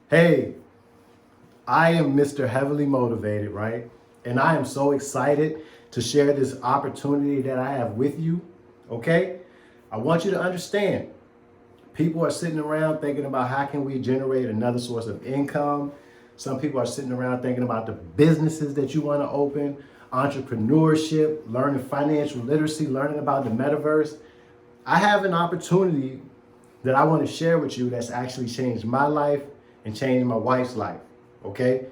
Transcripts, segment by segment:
Hey, I am Mr. Heavily Motivated, right? And I am so excited to share this opportunity that I have with you, okay? I want you to understand, people are sitting around thinking about how can we generate another source of income. Some people are sitting around thinking about the businesses that you want to open, entrepreneurship, learning financial literacy, learning about the metaverse. I have an opportunity that I want to share with you that's actually changed my life and changed my wife's life. Okay?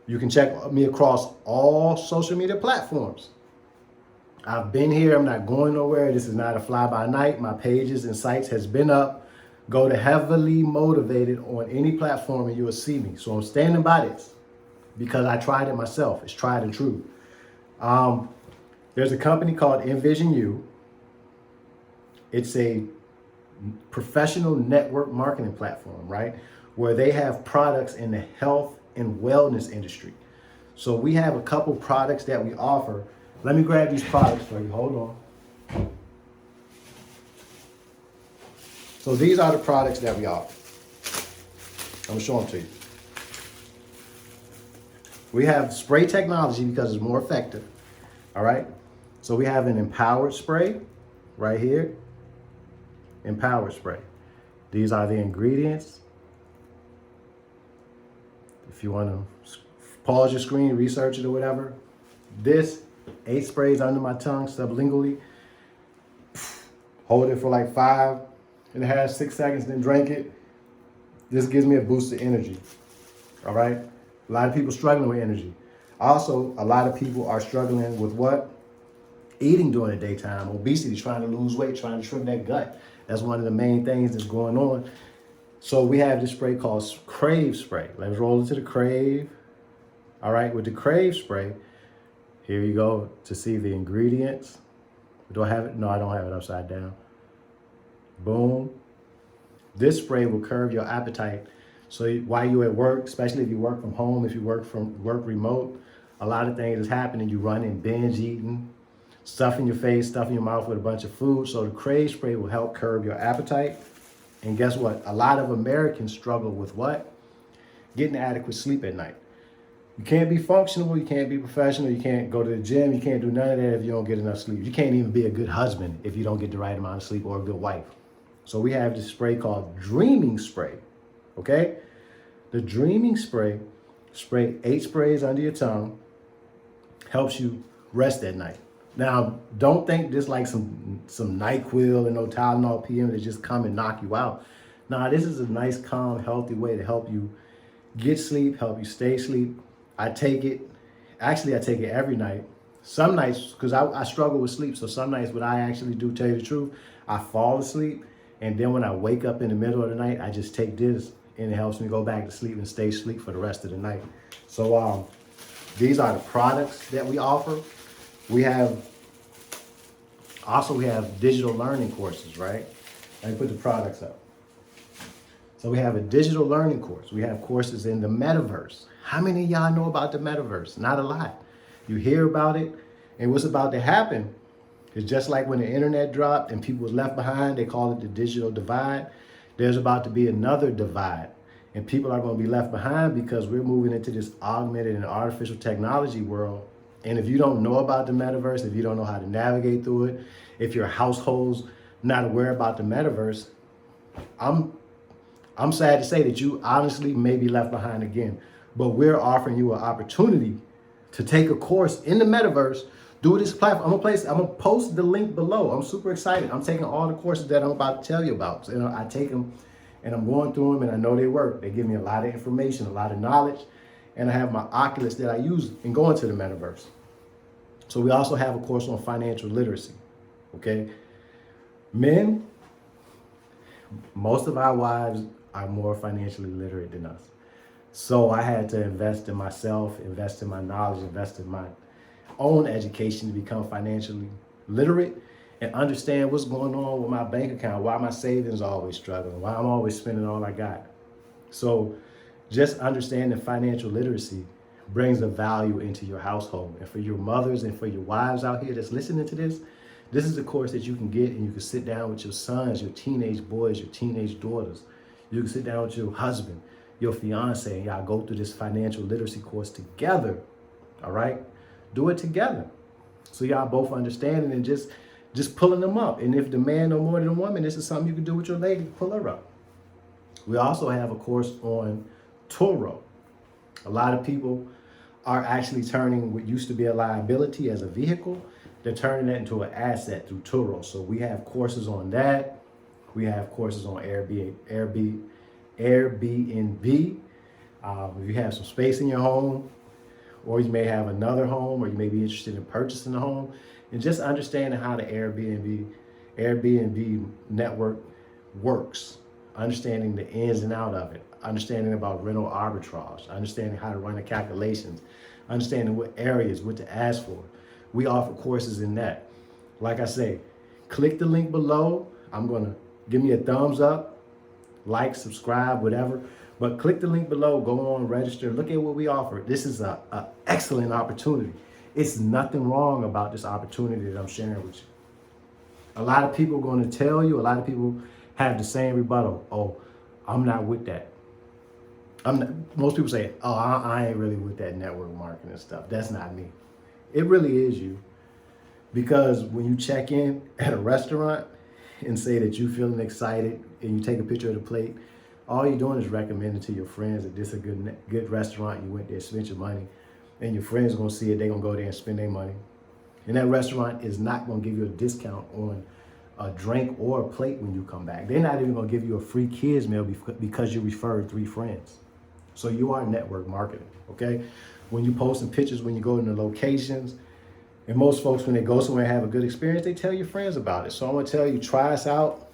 You can check me across all social media platforms. I've been here. I'm not going nowhere. This is not a fly by night. My pages and sites has been up. Go to Heavily Motivated on any platform and you will see me. So I'm standing by this because I tried it myself. It's tried and true. Um, there's a company called NVisionU. It's a professional network marketing platform, right? Where they have products in the health and wellness industry. So we have a couple products that we offer. Let me grab these products for you. Hold on. So these are the products that we offer. I'm gonna show them to you. We have spray technology because it's more effective. All right. So we have an empowered spray right here. Empowered spray. These are the ingredients. If you want to pause your screen, research it or whatever. This 8 sprays under my tongue sublingually. Hold it for like 5.5, 6 seconds, then drink it. This gives me a boost of energy. All right. A lot of people struggling with energy. Also, a lot of people are struggling with what? Eating during the daytime, obesity, trying to lose weight, trying to trim that gut. That's one of the main things that's going on. So we have this spray called Crave Spray. Let's roll into the Crave. All right, with the Crave Spray, here you go to see the ingredients. Do I have it? No, I don't have it upside down. Boom. This spray will curb your appetite. So while you're at work, especially if you work from home, if you work remote, a lot of things is happening. You run in binge eating, stuff in your face, stuff in your mouth with a bunch of food. So the Crave Spray will help curb your appetite. And guess what? A lot of Americans struggle with what? Getting adequate sleep at night. You can't be functional, you can't be professional, you can't go to the gym, you can't do none of that if you don't get enough sleep. You can't even be a good husband if you don't get the right amount of sleep, or a good wife. So we have this spray called Dreaming Spray, okay? The Dreaming Spray, spray 8 sprays under your tongue, helps you rest at night. Now, don't think this like some NyQuil and no Tylenol PM that just come and knock you out. Nah, this is a nice, calm, healthy way to help you get sleep, help you stay asleep. I take it every night. Some nights, because I struggle with sleep, so some nights what I actually do, tell you the truth, I fall asleep, and then when I wake up in the middle of the night, I just take this, and it helps me go back to sleep and stay asleep for the rest of the night. So these are the products that we offer. We have digital learning courses, right? Let me put the products up. So we have a digital learning course. We have courses in the metaverse. How many of y'all know about the metaverse? Not a lot. You hear about it, and what's about to happen is just like when the internet dropped and people was left behind, they call it the digital divide. There's about to be another divide, and people are going to be left behind because we're moving into this augmented and artificial technology world. And if you don't know about the metaverse, if you don't know how to navigate through it, if your household's not aware about the metaverse, I'm sad to say that you honestly may be left behind again. But we're offering you an opportunity to take a course in the metaverse through this platform. I'm gonna post the link below. I'm super excited. I'm taking all the courses that I'm about to tell you about. So, I take them and I'm going through them, and I know they work. They give me a lot of information, a lot of knowledge, and I have my Oculus that I use in going to the metaverse. So we also have a course on financial literacy, okay? Men, most of our wives are more financially literate than us. So I had to invest in myself, invest in my knowledge, invest in my own education to become financially literate and understand what's going on with my bank account, why my savings are always struggling, why I'm always spending all I got. So just understanding financial literacy brings a value into your household. And for your mothers and for your wives out here that's listening to this, this is a course that you can get, and you can sit down with your sons, your teenage boys, your teenage daughters. You can sit down with your husband. your fiance and y'all go through this financial literacy course together. All right? Do it together. So y'all both understanding and just pulling them up. And if the man no more than a woman, this is something you can do with your lady, pull her up. We also have a course on Turo. A lot of people are actually turning what used to be a liability as a vehicle, they're turning it into an asset through Turo. So we have courses on that. We have courses on Airbnb. If you have some space in your home, or you may have another home, or you may be interested in purchasing a home, and just understanding how the Airbnb network works, understanding the ins and out of it, understanding about rental arbitrage, understanding how to run the calculations, understanding what areas, what to ask for. We offer courses in that. Like I say, click the link below. I'm gonna give me a thumbs up, like, subscribe, whatever. But click the link below, go on, register, look at what we offer. This is an excellent opportunity. It's nothing wrong about this opportunity that I'm sharing with you. A lot of people are going to tell you, a lot of people have the same rebuttal. Oh, I'm not with that. Most people say, oh, I ain't really with that network marketing stuff. That's not me. It really is you. Because when you check in at a restaurant and say that you're feeling excited and you take a picture of the plate, all you're doing is recommending to your friends that this is a good restaurant. You went there, spent your money, and your friends are gonna see it. They're gonna go there and spend their money. And that restaurant is not gonna give you a discount on a drink or a plate when you come back. They're not even gonna give you a free kids meal because you referred 3 friends. So you are network marketing, okay? When you posting pictures, when you go into locations, and most folks, when they go somewhere and have a good experience, they tell your friends about it. So I'm gonna tell you, try us out.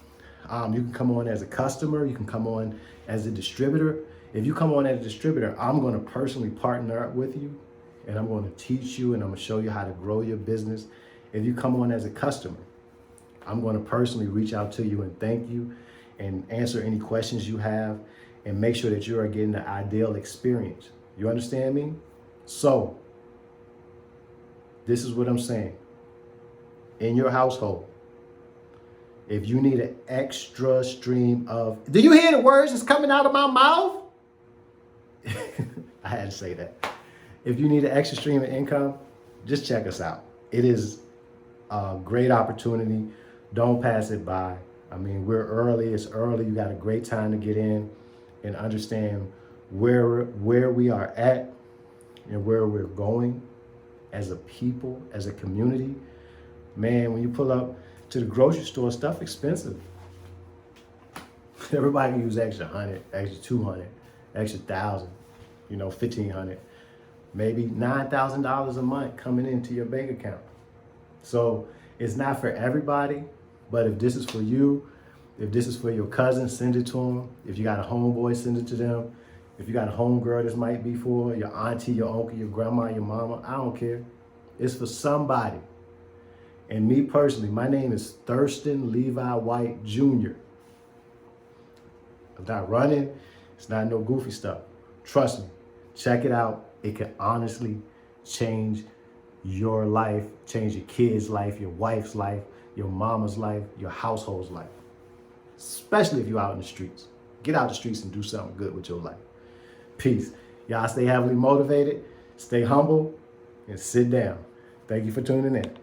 You can come on as a customer. You can come on as a distributor. If you come on as a distributor, I'm going to personally partner up with you, and I'm going to teach you, and I'm going to show you how to grow your business. If you come on as a customer, I'm going to personally reach out to you and thank you and answer any questions you have and make sure that you are getting the ideal experience. You understand me? So this is what I'm saying. In your household, if you need an extra stream of, do you hear the words that's coming out of my mouth? I had to say that. If you need an extra stream of income, just check us out. It is a great opportunity. Don't pass it by. I mean, we're early. It's early. You got a great time to get in and understand where we are at and where we're going as a people, as a community. Man, when you pull up to the grocery store, stuff expensive. Everybody can use extra 100, extra 200, extra 1,000, $1,500, maybe $9,000 a month coming into your bank account. So it's not for everybody, but if this is for you, if this is for your cousin, send it to them. If you got a homeboy, send it to them. If you got a homegirl, this might be for your auntie, your uncle, your grandma, your mama. I don't care. It's for somebody. And me personally, my name is Thurston Levi White Jr. I'm not running. It's not no goofy stuff. Trust me. Check it out. It can honestly change your life, change your kid's life, your wife's life, your mama's life, your household's life. Especially if you're out in the streets. Get out the streets and do something good with your life. Peace. Y'all stay heavily motivated, stay humble, and sit down. Thank you for tuning in.